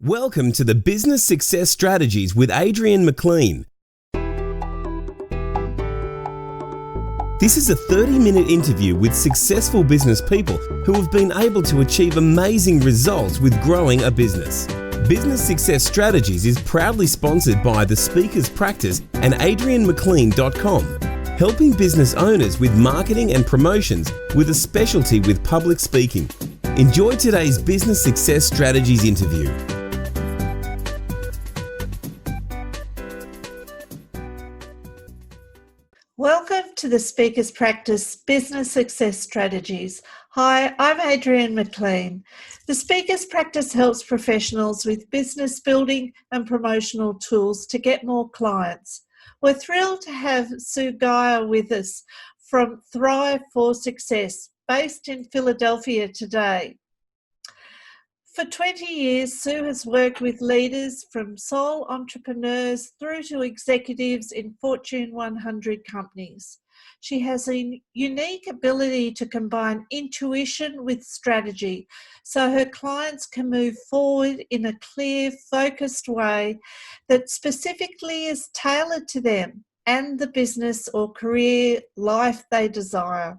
Welcome to the Business Success Strategies with Adrienne McLean. This is a 30-minute interview with successful business people who have been able to achieve amazing results with growing a business. Business Success Strategies is proudly sponsored by the Speakers Practice and AdrienneMcLean.com, helping business owners with marketing and promotions with a specialty with public speaking. Enjoy today's Business Success Strategies interview. Welcome to the Speakers Practice Business Success Strategies. Hi, I'm Adrienne McLean. The Speakers Practice helps professionals with business building and promotional tools to get more clients. We're thrilled to have Sue Guiher with us from Thrive for Success, based in Philadelphia today. For 20 years, Sue has worked with leaders from sole entrepreneurs through to executives in Fortune 100 companies. She has a unique ability to combine intuition with strategy so her clients can move forward in a clear, focused way that specifically is tailored to them and the business or career life they desire.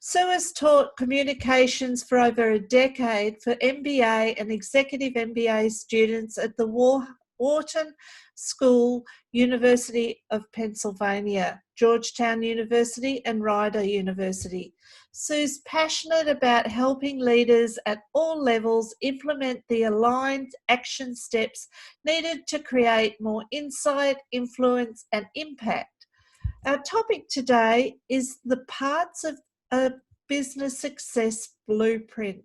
Sue has taught communications for over a decade for MBA and executive MBA students at the Wharton School, University of Pennsylvania, Georgetown University and Rider University. Sue's passionate about helping leaders at all levels implement the aligned action steps needed to create more insight, influence and impact. Our topic today is the parts of a business success blueprint.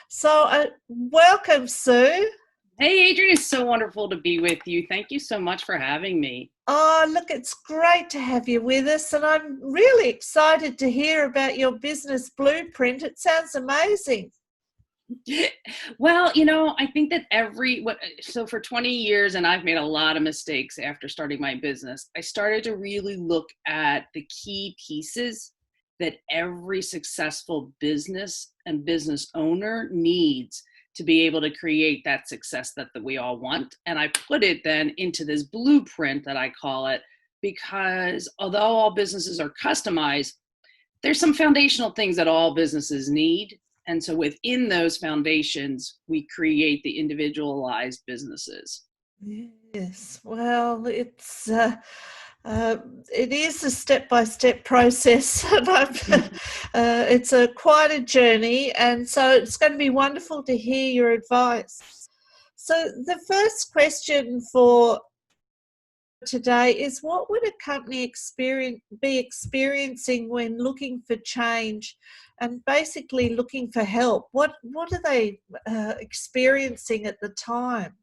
So welcome, Sue. Hey, Adrienne, it's so wonderful to be with you. Thank you so much for having me. Oh, look, it's great to have you with us, and I'm really excited to hear about your business blueprint. It sounds amazing. Well, I think that so for 20 years, and I've made a lot of mistakes after starting my business, I started to really look at the key pieces that every successful business and business owner needs to be able to create that success that we all want. And I put it then into this blueprint that I call it, because although all businesses are customized, there's some foundational things that all businesses need. And so within those foundations, we create the individualized businesses. Yes, well, it is a step-by-step process, and it's quite a journey, and so it's going to be wonderful to hear your advice. So the first question for today is, what would a company be experiencing when looking for change and basically looking for help? What are they experiencing at the time?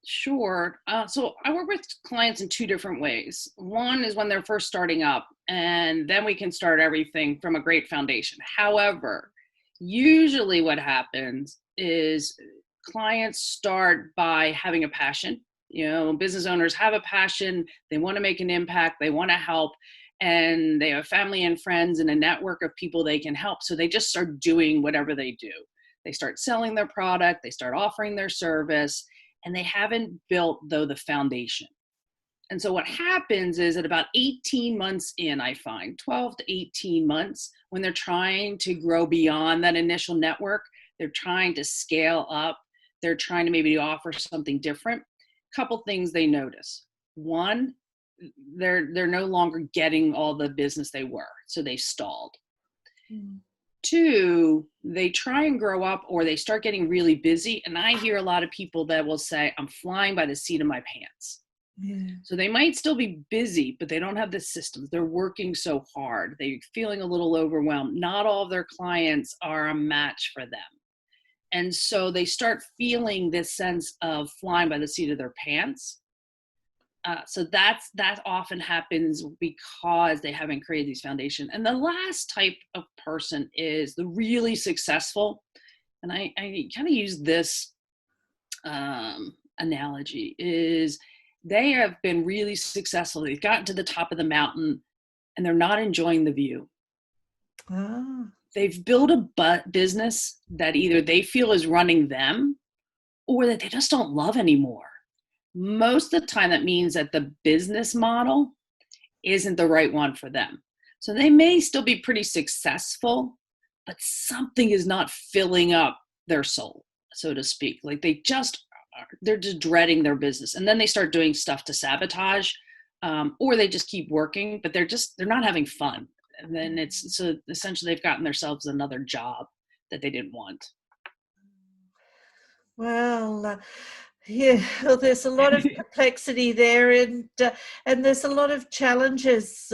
Sure. So I work with clients in two different ways. One is when they're first starting up, and then we can start everything from a great foundation. However, usually what happens is clients start by having a passion. Business owners have a passion. They want to make an impact. They want to help. And they have family and friends and a network of people they can help. So they just start doing whatever they do. They start selling their product. They start offering their service. And they haven't built, though, the foundation. And so what happens is at about 18 months in, I find 12 to 18 months, when they're trying to grow beyond that initial network, they're trying to scale up, they're trying to maybe offer something different. Couple things they notice. One, they're no longer getting all the business they were, so they stalled. Two, they try and grow up, or they start getting really busy. And I hear a lot of people that will say, I'm flying by the seat of my pants. Yeah. So they might still be busy, but they don't have the systems. They're working so hard. They're feeling a little overwhelmed. Not all of their clients are a match for them. And so they start feeling this sense of flying by the seat of their pants. So that often happens because they haven't created these foundations. And the last type of person is the really successful. And I kind of use this analogy, is they have been really successful. They've gotten to the top of the mountain and they're not enjoying the view. They've built a business that either they feel is running them, or that they just don't love anymore. Most of the time, that means that the business model isn't the right one for them. So they may still be pretty successful, but something is not filling up their soul, so to speak. Like they're just dreading their business. And then they start doing stuff to sabotage, or they just keep working, but they're not having fun. And then so essentially they've gotten themselves another job that they didn't want. Well, yeah, well, there's a lot of complexity there, and there's a lot of challenges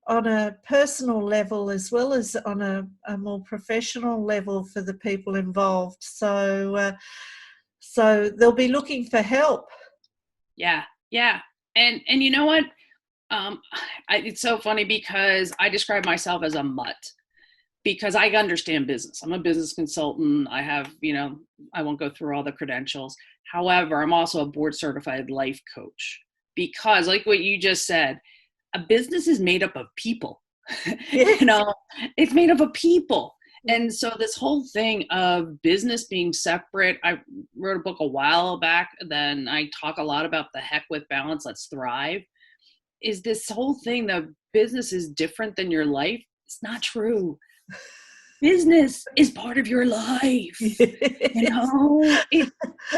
on a personal level as well as on a more professional level for the people involved. So they'll be looking for help. Yeah. And you know what? It's so funny because I describe myself as a mutt, because I understand business. I'm a business consultant. I have, I won't go through all the credentials. However, I'm also a board certified life coach, because like what you just said, a business is made up of people. It's made up of people. And so this whole thing of business being separate, I wrote a book a while back, then I talk a lot about the heck with balance, let's thrive, is this whole thing that business is different than your life. It's not true. Business is part of your life.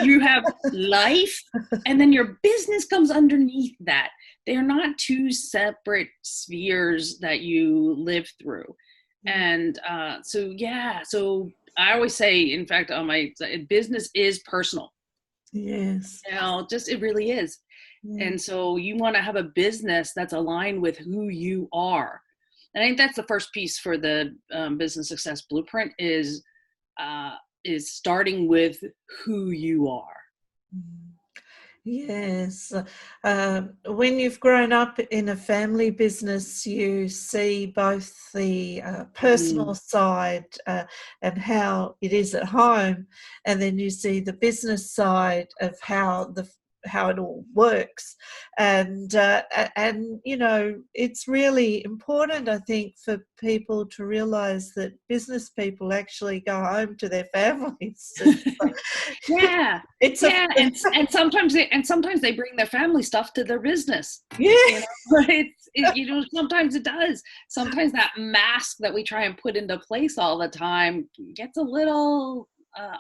You have life, and then your business comes underneath that. They're not two separate spheres that you live through. And so I always say, in fact, on my business is personal. Yes. It really is. And so you want to have a business that's aligned with who you are. And I think that's the first piece for the business success blueprint is starting with who you are. Yes. When you've grown up in a family business, you see both the personal side and how it is at home, and then you see the business side of how it all works. And it's really important, I think, for people to realize that business people actually go home to their families. And sometimes they bring their family stuff to their business. Sometimes it does. Sometimes that mask that we try and put into place all the time gets a little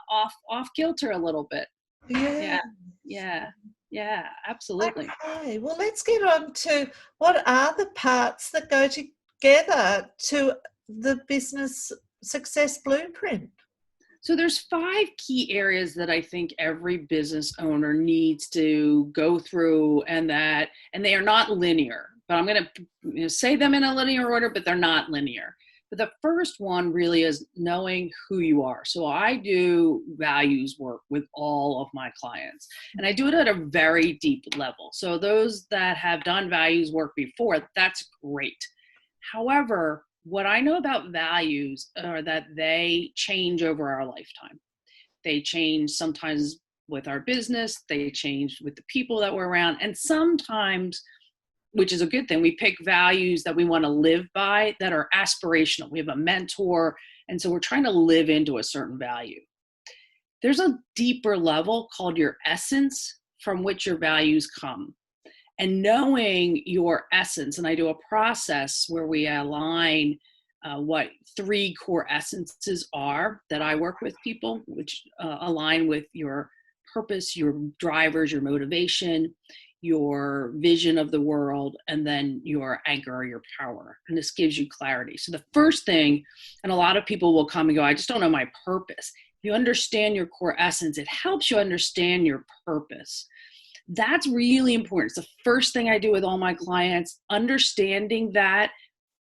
off kilter a little bit. Yeah, absolutely. Okay, well, let's get on to what are the parts that go together to the business success blueprint. So there's 5 key areas that I think every business owner needs to go through, and they are not linear, but I'm going to say them in a linear order, but they're not linear. But the first one really is knowing who you are. So I do values work with all of my clients, and I do it at a very deep level. So those that have done values work before, that's great. However, what I know about values are that they change over our lifetime. They change sometimes with our business, they change with the people that we're around, and sometimes, which is a good thing, we pick values that we want to live by that are aspirational. We have a mentor, and so we're trying to live into a certain value. There's a deeper level called your essence from which your values come. And knowing your essence, and I do a process where we align what 3 core essences are that I work with people, which align with your purpose, your drivers, your motivation, your vision of the world, and then your anchor or your power. And this gives you clarity. So the first thing, and a lot of people will come and go, I just don't know my purpose. If you understand your core essence, it helps you understand your purpose. That's really important. It's the first thing I do with all my clients. Understanding that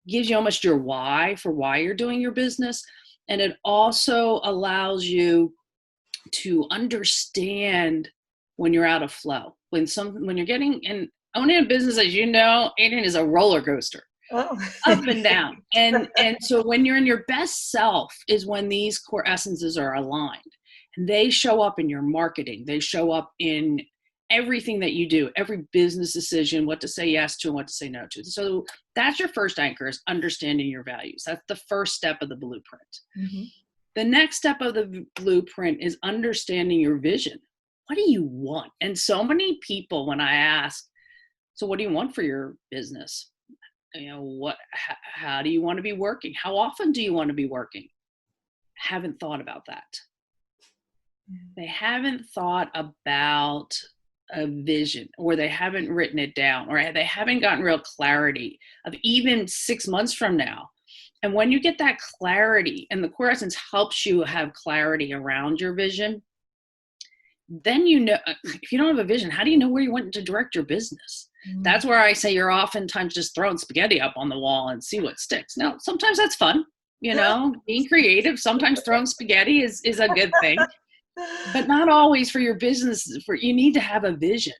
gives you almost your why for why you're doing your business. And it also allows you to understand when you're out of flow. When you're getting in, owning a business, as you know, Adrienne, is a roller coaster. Up and down. And so when you're in your best self is when these core essences are aligned. And they show up in your marketing. They show up in everything that you do, every business decision, what to say yes to and what to say no to. So that's your first anchor, is understanding your values. That's the first step of the blueprint. Mm-hmm. The next step of the blueprint is understanding your vision. what do you want? And so many people, when I ask, so what do you want for your business? How do you want to be working? How often do you want to be working? Haven't thought about that. They haven't thought about a vision, or they haven't written it down, or they haven't gotten real clarity of even 6 months from now. And when you get that clarity, and the Core Essence helps you have clarity around your vision, then if you don't have a vision, how do you know where you want to direct your business? That's where I say you're oftentimes just throwing spaghetti up on the wall and see what sticks. Now, sometimes that's fun, being creative. Sometimes throwing spaghetti is a good thing, but not always for your business. You need to have a vision.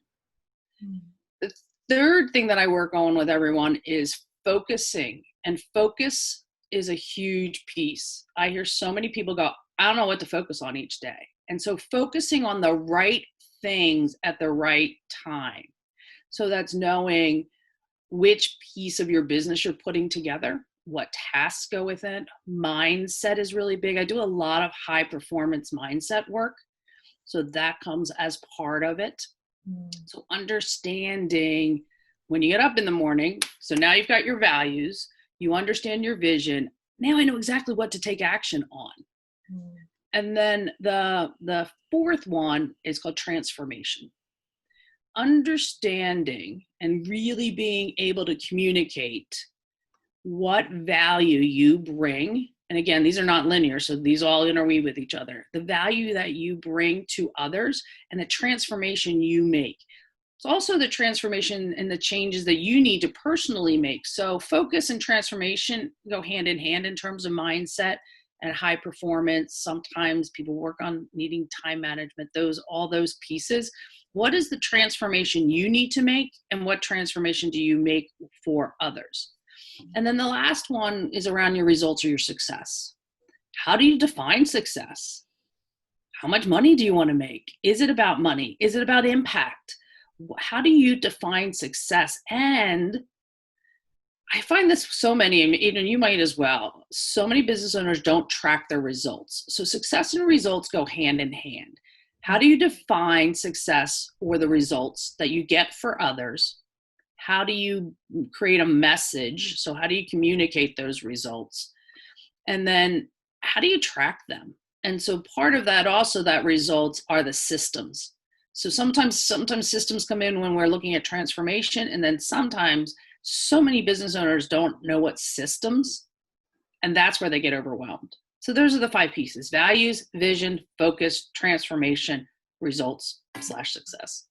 The third thing that I work on with everyone is focusing, and focus is a huge piece. I hear so many people go, I don't know what to focus on each day. And so focusing on the right things at the right time. So that's knowing which piece of your business you're putting together, what tasks go with it. Mindset is really big. I do a lot of high performance mindset work. So that comes as part of it. So understanding when you get up in the morning, so now you've got your values, you understand your vision. Now I know exactly what to take action on. And then the fourth one is called transformation. Understanding and really being able to communicate what value you bring. And again, these are not linear, so these all interweave with each other. The value that you bring to others and the transformation you make. It's also the transformation and the changes that you need to personally make. So focus and transformation go hand in hand in terms of mindset and high performance. Sometimes people work on needing time management, all those pieces. What is the transformation you need to make, and what transformation do you make for others? And then the last one is around your results or your success. How do you define success? How much money do you want to make? Is it about money? Is it about impact? How do you define success? And I find this so many, and you might as well, so many business owners don't track their results. So success and results go hand in hand. How do you define success or the results that you get for others? How do you create a message? So how do you communicate those results? And then how do you track them? And so part of that also, that results are the systems. So sometimes systems come in when we're looking at transformation, and then sometimes so many business owners don't know what systems, and that's where they get overwhelmed. So those are the 5 pieces: values, vision, focus, transformation, results / success.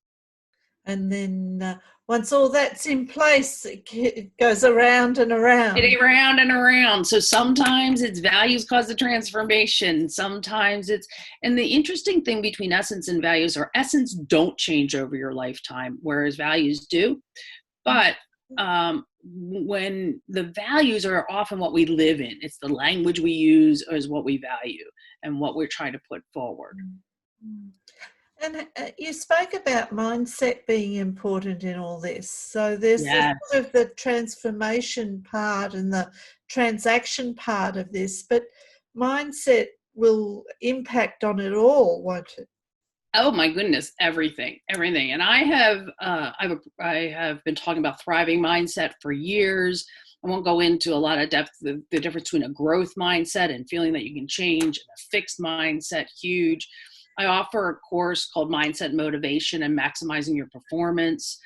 And then once all that's in place, it goes around and around. Around and around. So sometimes it's values cause the transformation. Sometimes and the interesting thing between essence and values are essence don't change over your lifetime, whereas values do. But when the values are often what we live in, it's the language we use is what we value and what we're trying to put forward. And you spoke about mindset being important in all this. So there's Yes. sort of the transformation part and the transaction part of this, but mindset will impact on it all, won't it? Oh my goodness, everything. And I have been talking about thriving mindset for years. I won't go into a lot of depth, the difference between a growth mindset and feeling that you can change, and a fixed mindset, huge. I offer a course called Mindset Motivation and Maximizing Your Performance,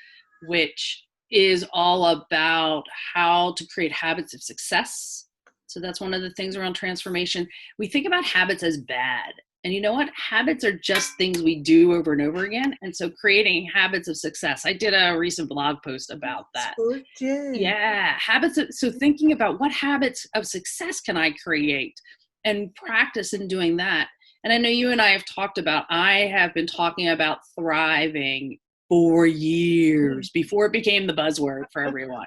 which is all about how to create habits of success. So that's one of the things around transformation. We think about habits as bad. And you know what? Habits are just things we do over and over again. And so creating habits of success. I did a recent blog post about that. Good, yeah. Habits. So thinking about what habits of success can I create and practice in doing that. And I know you and I have been talking about thriving for years before it became the buzzword for everyone.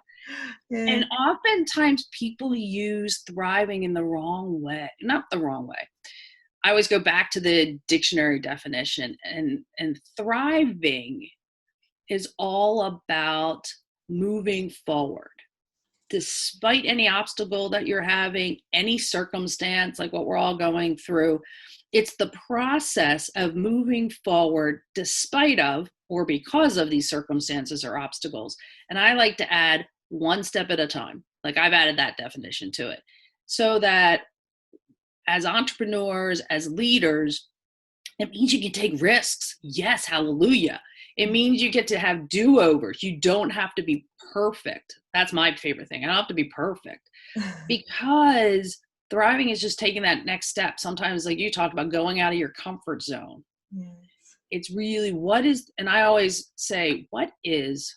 Yeah. And oftentimes people use thriving in the wrong way, not the wrong way. I always go back to the dictionary definition, and thriving is all about moving forward. Despite any obstacle that you're having, any circumstance like what we're all going through, It's the process of moving forward despite of or because of these circumstances or obstacles. And I like to add one step at a time. Like I've added that definition to it so that as entrepreneurs, as leaders, it means you can take risks. Yes, hallelujah. It means you get to have do-overs. You don't have to be perfect. That's my favorite thing. I don't have to be perfect because thriving is just taking that next step. Sometimes, like you talked about, going out of your comfort zone. Yes. It's really and I always say, what is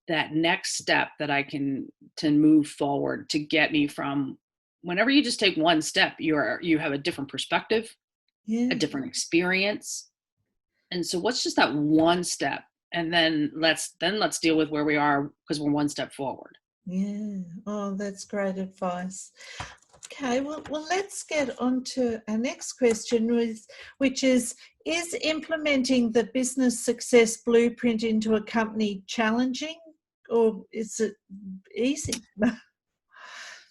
that next step that I can to move forward to get me from, whenever you just take one step, you have a different perspective, Yeah. a different experience. And so what's just that one step? And then let's deal with where we are because we're one step forward. Yeah. Oh, that's great advice. Okay, well, let's get on to our next question, which is implementing the business success blueprint into a company challenging, or is it easy?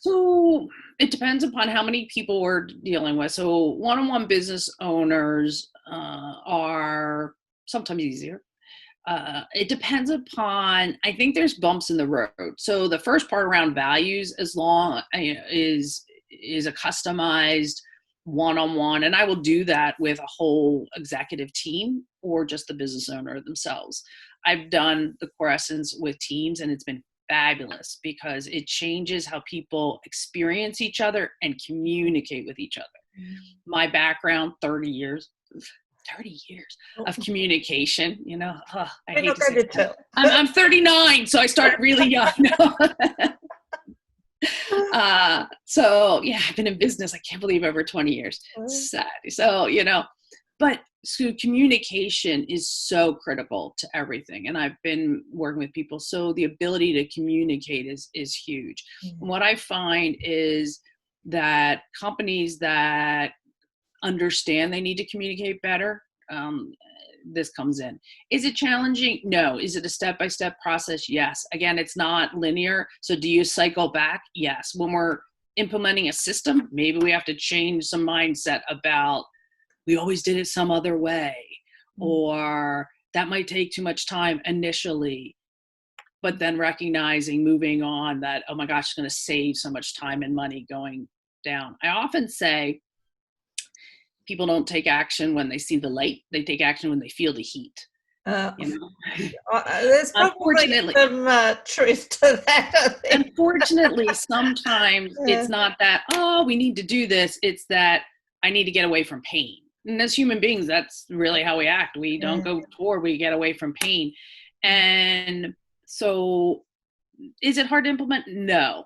So it depends upon how many people we're dealing with. So one-on-one business owners are sometimes easier. It depends upon, I think there's bumps in the road. So the first part around values is a customized one-on-one, and I will do that with a whole executive team or just the business owner themselves. I've done the core essence with teams, and it's been fabulous because it changes how people experience each other and communicate with each other. My background, 30 years of communication, I hate to say that. I'm 39, so I started really young. So yeah, I've been in business, I can't believe, over 20 years. Sad. So, so communication is so critical to everything. And I've been working with people. So the ability to communicate is huge. Mm-hmm. And what I find is that companies that understand they need to communicate better, this comes in. Is it challenging? No. Is it a step-by-step process? Yes. Again, it's not linear. So do you cycle back? Yes. When we're implementing a system, maybe we have to change some mindset about we always did it some other way, or that might take too much time initially, but then recognizing, moving on, that, oh my gosh, it's going to save so much time and money going down. I often say people don't take action when they see the light. They take action when they feel the heat. There's unfortunately some truth to that, I think. Unfortunately, sometimes it's not that, oh, we need to do this. It's that I need to get away from pain. And as human beings, that's really how we act. We don't go toward, we get away from pain. And so is it hard to implement? No.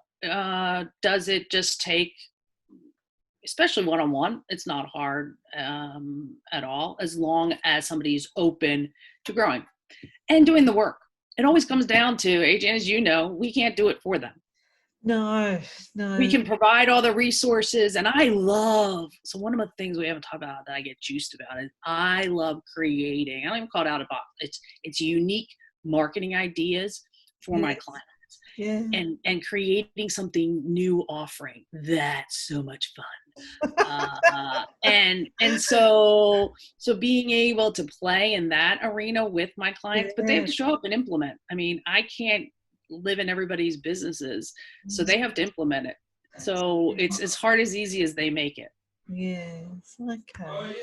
Does it just take, especially one-on-one, it's not hard at all, as long as somebody is open to growing and doing the work. It always comes down to, Adrienne, as you know, we can't do it for them. No. We can provide all the resources. And so one of the things we haven't talked about that I get juiced about is I love creating, I don't even call it out of box. It's unique marketing ideas for my clients. Yeah. And creating something new, offering. That's so much fun. And so being able to play in that arena with my clients, but they have to show up and implement. I mean, I can't live in everybody's businesses, so they have to implement it. So it's as hard as easy as they make it. Yes. Okay.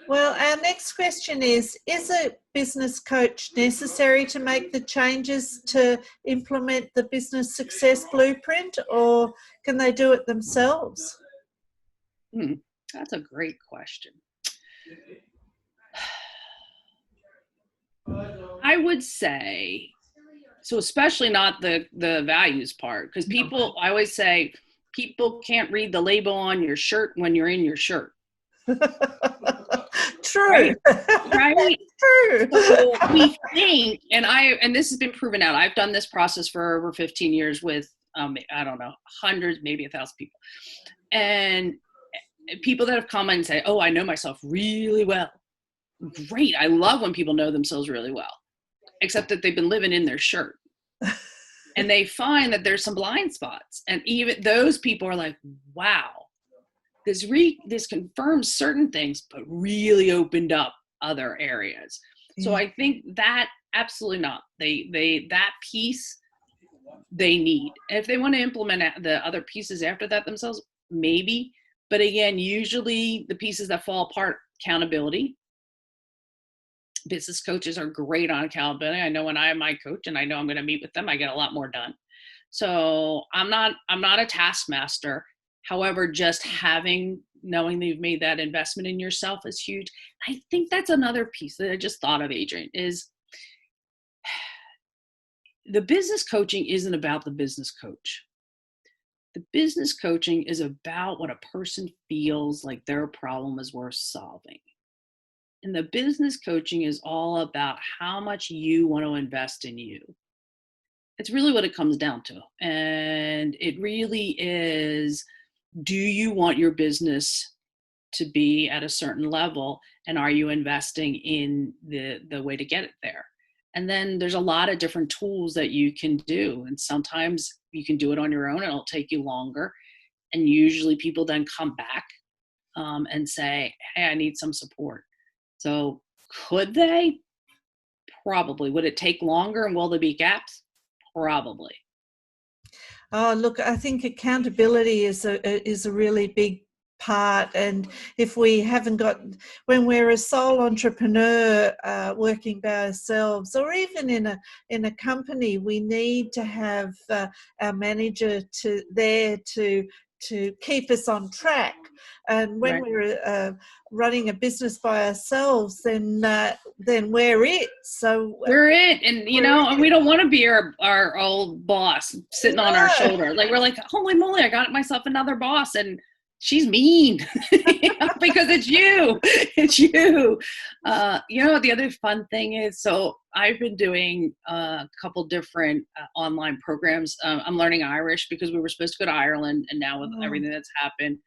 Well, our next question is a business coach necessary to make the changes to implement the business success blueprint, or can they do it themselves? That's a great question. I would say, so especially not the values part, because I always say, people can't read the label on your shirt when you're in your shirt. True. Right? True. So we think, and this has been proven out. I've done this process for over 15 years with, I don't know, hundreds, maybe 1,000 people. And people that have come and say, oh, I know myself really well. Great. I love when people know themselves really well, except that they've been living in their shirt. And they find that there's some blind spots. And even those people are like, wow, this confirms certain things, but really opened up other areas. So I think that absolutely not. That piece they need. And if they want to implement the other pieces after that themselves, maybe. But again, usually the pieces that fall apart, accountability. Business coaches are great on accountability. I know when I am my coach and I know I'm going to meet with them, I get a lot more done. So I'm not a taskmaster. However, just knowing that you've made that investment in yourself is huge. I think that's another piece that I just thought of, Adrienne, is the business coaching isn't about the business coach. The business coaching is about what a person feels like their problem is worth solving. And the business coaching is all about how much you want to invest in you. It's really what it comes down to. And it really is, do you want your business to be at a certain level? And are you investing in the way to get it there? And then there's a lot of different tools that you can do. And sometimes you can do it on your own and it'll take you longer. And usually people then come back and say, hey, I need some support. So could they? Probably. Would it take longer and will there be gaps? Probably. Oh, look, I think accountability is a really big part. And if we haven't got, when we're a sole entrepreneur working by ourselves, or even in a company, we need to have our manager to keep us on track. And when we're running a business by ourselves, then we're it. So we're it, and and we don't want to be our old boss sitting on our shoulder. Like we're like, holy moly, I got myself another boss, and she's mean because it's you. It's you. The other fun thing is, so I've been doing a couple different online programs. I'm learning Irish because we were supposed to go to Ireland, and now with everything that's happened,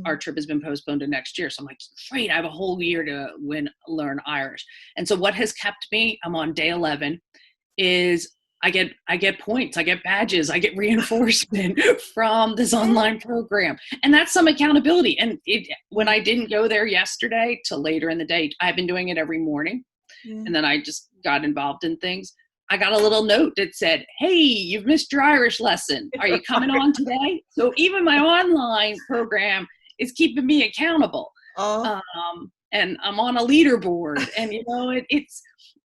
our trip has been postponed to next year. So I'm like, great, I have a whole year to learn Irish. And so what has kept me, I'm on day 11, is I get points, I get badges, I get reinforcement from this online program. And that's some accountability. And when I didn't go there yesterday till later in the day, I've been doing it every morning. And then I just got involved in things. I got a little note that said, hey, you've missed your Irish lesson. Are you coming on today? So even my online program is keeping me accountable. And I'm on a leaderboard, and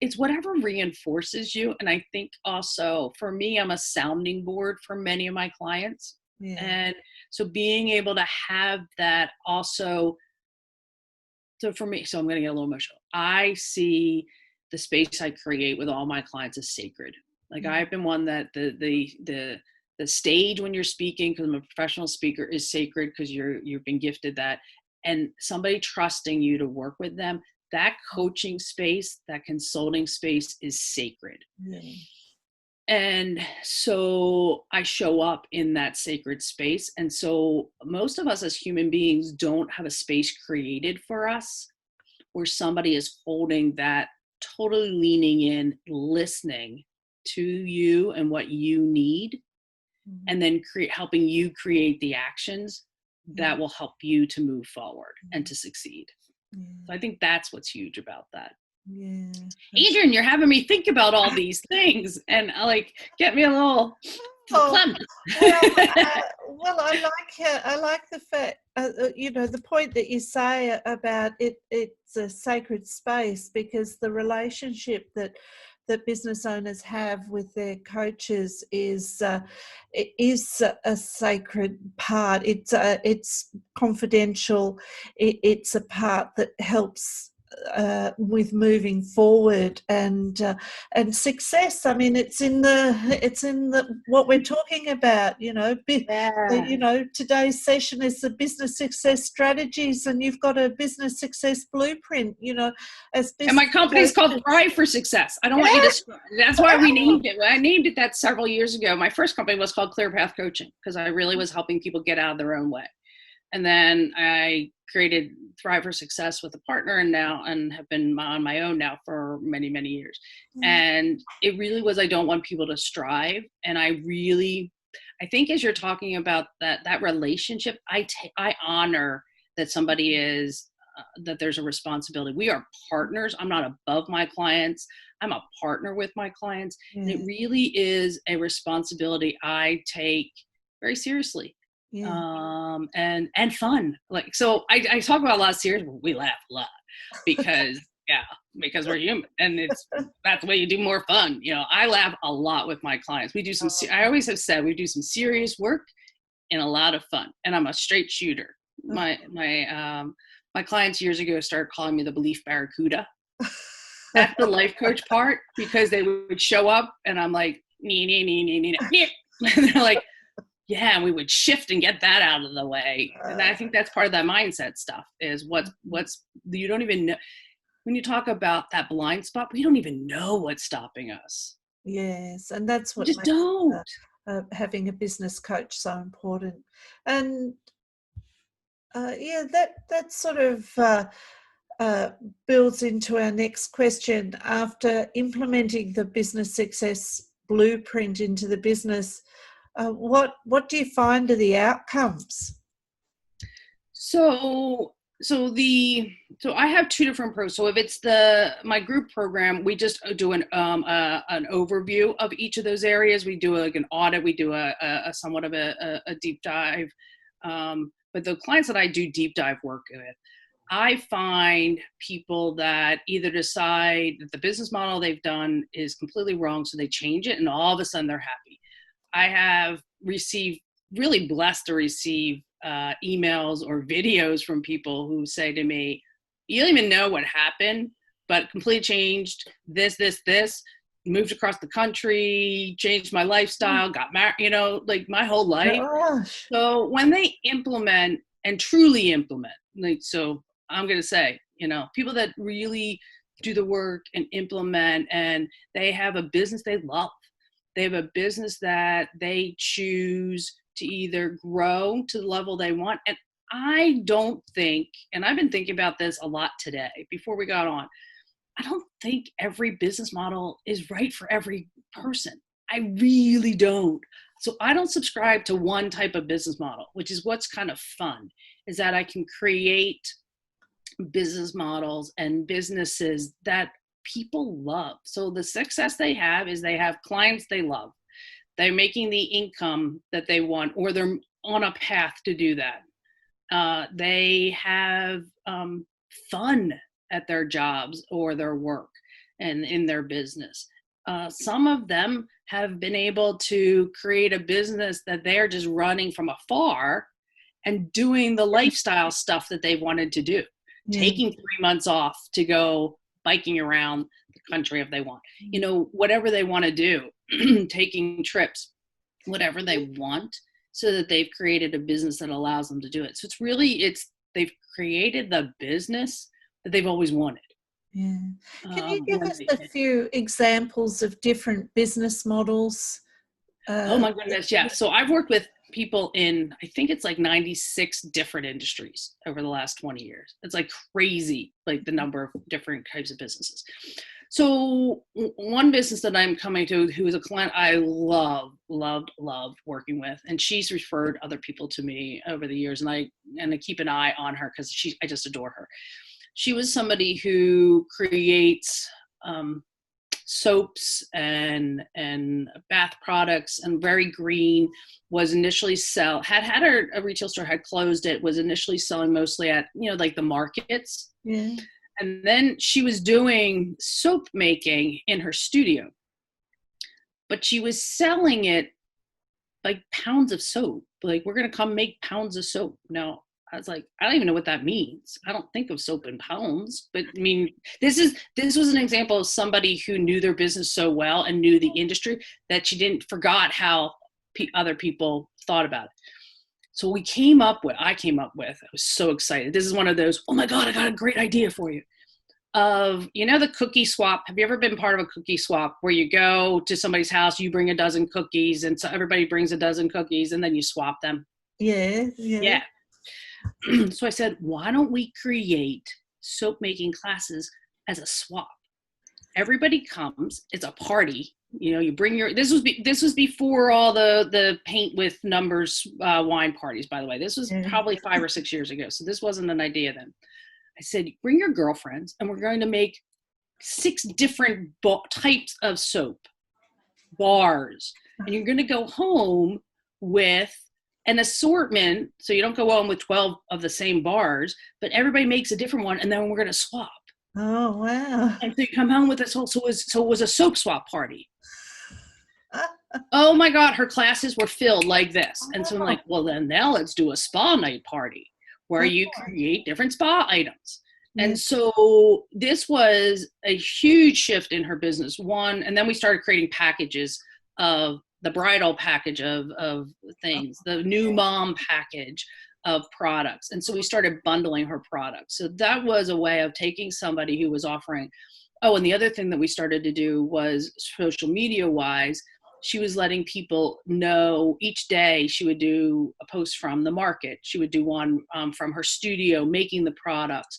it's whatever reinforces you. And I think also for me, I'm a sounding board for many of my clients. Yeah. And so being able to have that also, so for me, so I'm going to get a little emotional. I see the space I create with all my clients is sacred. Like I've been one that the stage when you're speaking, because I'm a professional speaker, is sacred because you've been gifted that. And somebody trusting you to work with them, that coaching space, that consulting space is sacred. And so I show up in that sacred space. And so most of us as human beings don't have a space created for us where somebody is holding that, totally leaning in, listening to you and what you need, and then helping you create the actions that will help you to move forward and to succeed. So I think that's what's huge about that. Yeah. Adrienne, you're having me think about all these things, and get me a little clever. Well, I like the fact, the point that you say about it's a sacred space, because the relationship that business owners have with their coaches is a sacred part. It's confidential. It's a part that helps with moving forward and success. I mean, it's in the what we're talking about. Today's session is the business success strategies, and you've got a business success blueprint. And my company's called Thrive for Success. I don't want you to. That's why we named it. I named it that several years ago. My first company was called Clear Path Coaching because I really was helping people get out of their own way. And then I created Thrive for Success with a partner, and have been on my own now for many, many years. And it really was, I don't want people to strive. And I think as you're talking about that relationship, I honor that somebody is, that there's a responsibility. We are partners. I'm not above my clients. I'm a partner with my clients. And it really is a responsibility I take very seriously. And fun. Like, so I talk about a lot of serious, but we laugh a lot because, because we're human, and that's the way you do more fun. I laugh a lot with my clients. We do some, I always have said we do some serious work and a lot of fun, and I'm a straight shooter. My clients years ago started calling me the belief barracuda. That's the life coach part, because they would show up and I'm like, and they're like, yeah, and we would shift and get that out of the way. And I think that's part of that mindset stuff, is what's you don't even know. When you talk about that blind spot, we don't even know what's stopping us. Yes, and that's what just makes don't. Having a business coach so important. And that sort of builds into our next question. After implementing the business success blueprint into the business, what do you find are the outcomes? So I have two different programs. So if it's my group program, we just do an overview of each of those areas. We do like an audit. We do a somewhat of a deep dive. But the clients that I do deep dive work with, I find people that either decide that the business model they've done is completely wrong, so they change it, and all of a sudden they're happy. I have really blessed to receive emails or videos from people who say to me, you don't even know what happened, but completely changed this, moved across the country, changed my lifestyle, got married, like my whole life. Gosh. So when they implement and truly implement, like, so I'm going to say, people that really do the work and implement, and they have a business they love. They have a business that they choose to either grow to the level they want. And I don't think, and I've been thinking about this a lot today before we got on, I don't think every business model is right for every person. I really don't. So I don't subscribe to one type of business model, which is what's kind of fun, is that I can create business models and businesses that people love. So the success they have is they have clients they love. They're making the income that they want, or they're on a path to do that. They have fun at their jobs or their work and in their business. Some of them have been able to create a business that they're just running from afar and doing the lifestyle stuff that they wanted to do, taking 3 months off to go biking around the country if they want, whatever they want to do, taking trips, whatever they want, so that they've created a business that allows them to do it. So they've created the business that they've always wanted. Yeah. Can you give us a few examples of different business models? Oh my goodness, yeah. So I've worked with people in, I think it's like 96 different industries over the last 20 years. It's like crazy, like the number of different types of businesses. So one business that I'm coming to, who is a client I love working with, and she's referred other people to me over the years, and I keep an eye on her because I just adore her. She was somebody who creates soaps and bath products, and very green. Was initially had a retail store, had closed it, was initially selling mostly at like the markets. Yeah. And then she was doing soap making in her studio, but she was selling it like pounds of soap. Like, we're going to come make pounds of soap. Now, I was like, I don't even know what that means. I don't think of soap in pounds, but I mean, this was an example of somebody who knew their business so well and knew the industry that she forgot how other people thought about it. So I came up with, I was so excited. This is one of those, oh my God, I got a great idea for you. Of, the cookie swap. Have you ever been part of a cookie swap where you go to somebody's house, you bring a dozen cookies, and so everybody brings a dozen cookies, and then you swap them? Yeah. So I said, why don't we create soap making classes as a swap? Everybody comes, it's a party, You bring this was before all the paint with numbers wine parties, by the way. This was probably 5 or 6 years ago. So this wasn't an idea then. I said, bring your girlfriends and we're going to make 6 different types of soap bars. And you're going to go home with an assortment. So you don't go home with 12 of the same bars, but everybody makes a different one. And then we're going to swap. Oh, wow. And so you come home with this whole, so it was a soap swap party. Oh my God, her classes were filled like this. And so I'm like, well, then now let's do a spa night party where you create different spa items. And so this was a huge shift in her business. One, and then we started creating packages of the bridal package of things, the new mom package of products. And so we started bundling her products. So that was a way of taking somebody who was offering. Oh, and the other thing that we started to do was social media wise, she was letting people know each day she would do a post from the market. She would do one from her studio making the products.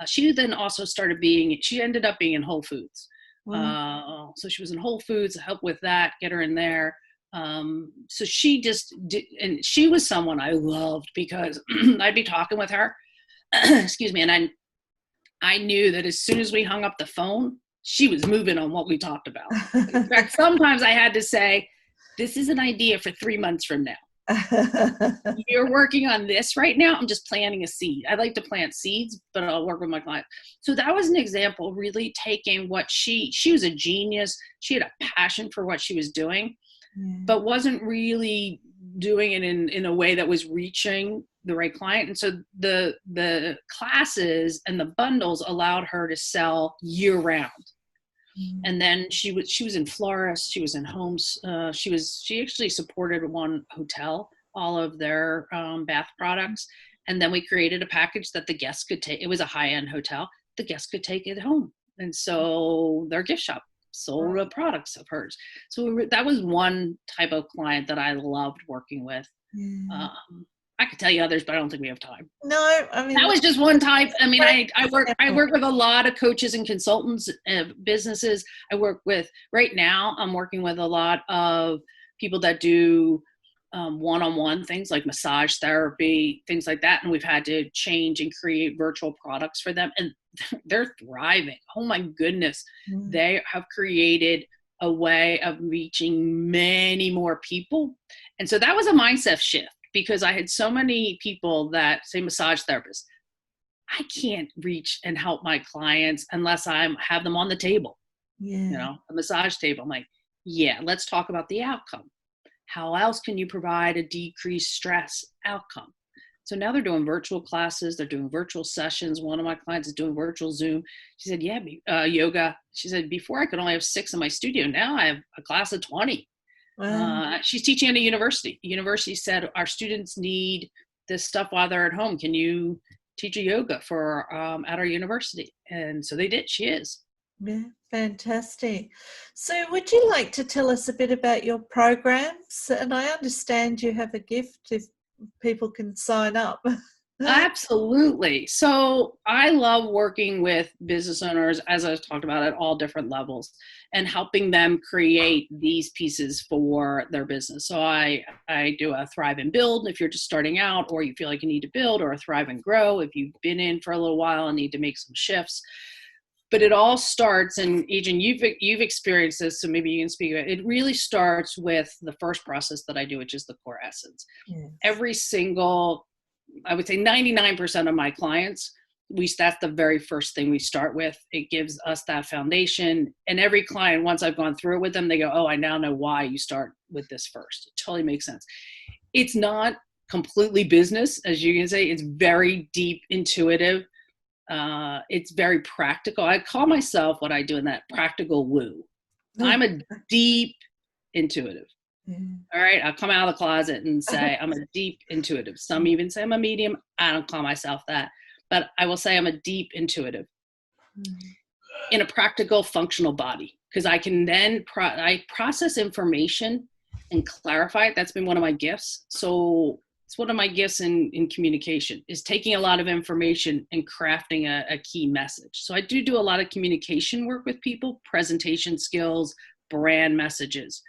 She then also she ended up being in Whole Foods. Wow. So she was in Whole Foods, help with that, get her in there. So she just did, and she was someone I loved because I'd be talking with her, excuse me, and I knew that as soon as we hung up the phone, she was moving on what we talked about. In fact, sometimes I had to say, this is an idea for 3 months from now. You're working on this right now. I'm just planting a seed. I like to plant seeds, but I'll work with my client. So that was an example, really taking what she was a genius. She had a passion for what she was doing, but wasn't really doing it in a way that was reaching the right client. And so the classes and the bundles allowed her to sell year round. And then she was in florists, she was in homes. She actually supported one hotel, all of their bath products. And then we created a package that the guests could take. It was a high-end hotel. The guests could take it home. And so their gift shop sold products of hers. So that was one type of client that I loved working with. I could tell you others, but I don't think we have time. No, I mean, that was just one type. I mean, I work with a lot of coaches and consultants, businesses. Right now, I'm working with a lot of people that do one-on-one things like massage therapy, things like that. And we've had to change and create virtual products for them. And they're thriving. Oh my goodness. They have created a way of reaching many more people. And so that was a mindset shift. Because I had so many people that say massage therapists, I can't reach and help my clients unless I have them on the table, a massage table. I'm like, let's talk about the outcome. How else can you provide a decreased stress outcome? So now they're doing virtual classes. They're doing virtual sessions. One of my clients is doing virtual Zoom. She said, yoga. She said, before I could only have 6 in my studio. Now I have a class of 20. Wow. She's teaching at a university. The university said, our students need this stuff while they're at home. Can you teach a yoga for at our university? And so they did. She is. Yeah, fantastic. So would you like to tell us a bit about your programs? And I understand you have a gift if people can sign up. Absolutely. So I love working with business owners, as I've talked about, at all different levels and helping them create these pieces for their business. So I do a Thrive and Build if you're just starting out or you feel like you need to build, or a Thrive and Grow if you've been in for a little while and need to make some shifts. But it all starts, and Adrienne, you've experienced this, so maybe you can speak about it. It really starts with the first process that I do, which is the core essence. Every single, I would say 99% of my clients, that's the very first thing we start with. It gives us that foundation. And every client, once I've gone through it with them, they go, oh, I now know why you start with this first. It totally makes sense. It's not completely business, as you can say. It's very deep, intuitive. It's very practical. I call myself, what I do in that, practical woo. I'm a deep intuitive. All right. I'll come out of the closet and say I'm a deep intuitive. Some even say I'm a medium. I don't call myself that, but I will say I'm a deep intuitive in a practical, functional body, because I can then I process information and clarify it. That's been one of my gifts. So it's one of my gifts in communication, is taking a lot of information and crafting a key message. So I do a lot of communication work with people, presentation skills, brand messages.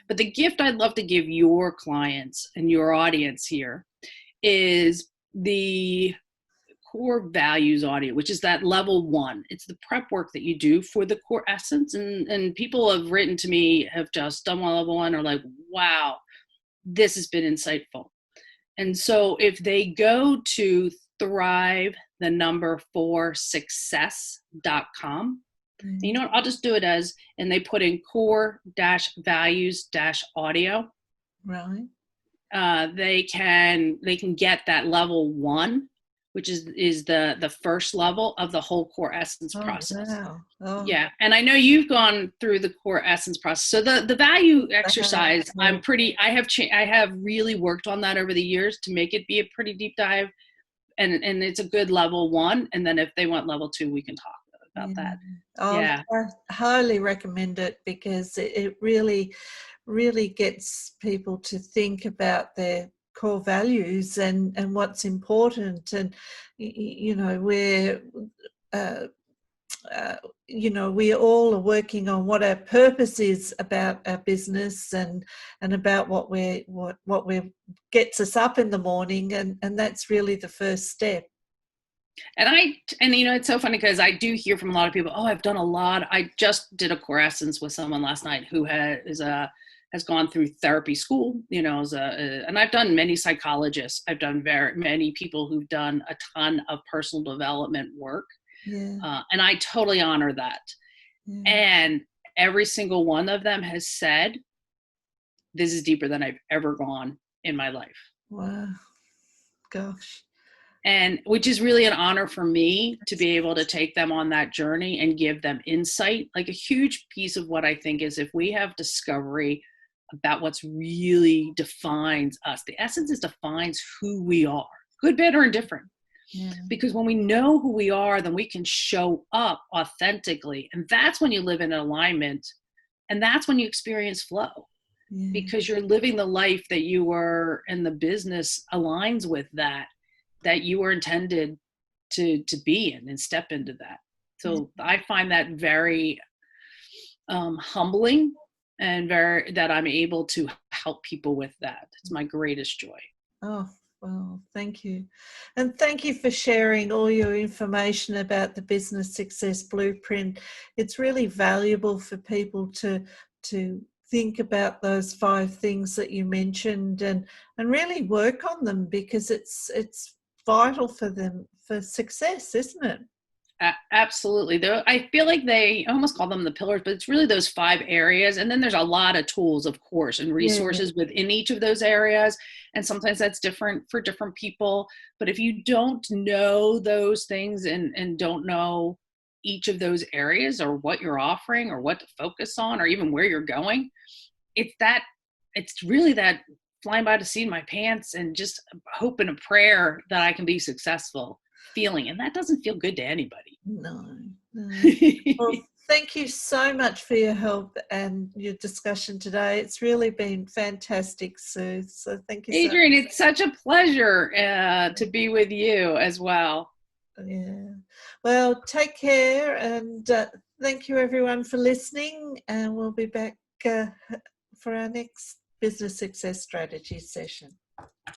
But the gift I'd love to give your clients and your audience here is the core values audio, which is that level 1. It's the prep work that you do for the core essence. And people have written to me, have just done level 1, are like, wow, this has been insightful. And so if they go to thrive4success.com, you know what, I'll just do it as, and they put in core-values-audio. Right. They can get that level 1, which is the first level of the whole core essence process. Wow. Oh. Yeah. And I know you've gone through the core essence process. So the value exercise, I have really worked on that over the years to make it be a pretty deep dive. And it's a good level 1. And then if they want level 2, we can talk about that. I highly recommend it, because it really, really gets people to think about their core values and what's important. And, you know, we all are working on what our purpose is about our business and about what gets us up in the morning. And that's really the first step. And you know, it's so funny because I do hear from a lot of people, I've done a lot. I just did a core essence with someone last night who has gone through therapy school, you know, and I've done many psychologists. I've done many people who've done a ton of personal development work. Yeah. And I totally honor that. Yeah. And every single one of them has said, this is deeper than I've ever gone in my life. Wow. Gosh. And which is really an honor for me to be able to take them on that journey and give them insight. Like, a huge piece of what I think is, if we have discovery about what's really defines us, the essence is defines who we are, good, bad, or indifferent. Yeah. Because when we know who we are, then we can show up authentically. And that's when you live in alignment. And that's when you experience flow. Yeah. Because you're living the life that you were, and the business aligns with that you were intended to be in and step into that. So I find that very humbling, and that I'm able to help people with that. It's my greatest joy. Oh, well, thank you. And thank you for sharing all your information about the Business Success Blueprint. It's really valuable for people to think about those 5 things that you mentioned and really work on them, because it's vital for them for success, isn't it? Absolutely. Though I feel like they almost call them the pillars, but it's really those 5 areas. And then there's a lot of tools, of course, and resources within each of those areas. And sometimes that's different for different people. But if you don't know those things and don't know each of those areas, or what you're offering, or what to focus on, or even where you're going, it's really that flying by the seat of my pants and just hope and a prayer that I can be successful feeling. And that doesn't feel good to anybody. No. Well, thank you so much for your help and your discussion today. It's really been fantastic, Sue. So thank you, Adrienne. So much. It's such a pleasure to be with you as well. Yeah. Well, take care, and thank you everyone for listening. And we'll be back for our next Business Success Strategy session.